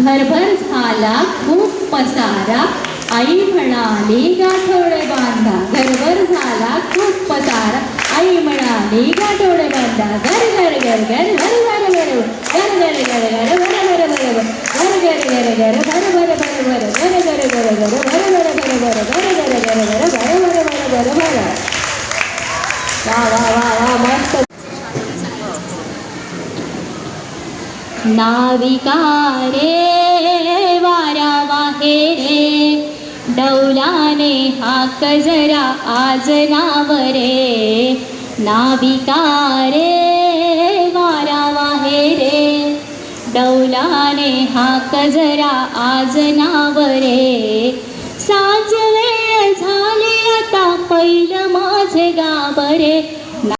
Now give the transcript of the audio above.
घरभर झाला खूप पसारा, आई म्हणाली गाठोडे बांधा. घरभर झाला खूप पसारा, आई म्हणाली गाठोडे बांधा. घर घर घर घर घर घर घर घर घर घर घर घर घर घर घर घर घर घर घर भर भर भर भर घर घर घर घर भर भर भर भर घर घर घर घर भर भर भर भर भर. वा वा वा वा मस्त. नाविका रे वारा वाहे रे, डौलाने हाक जरा आज नाव रे. नाविका रे वारा वाहे रे, डौलाने हाक जरा आज नाव रे. सांज वेळ झाली आता, पहिलं माझे गाव रे.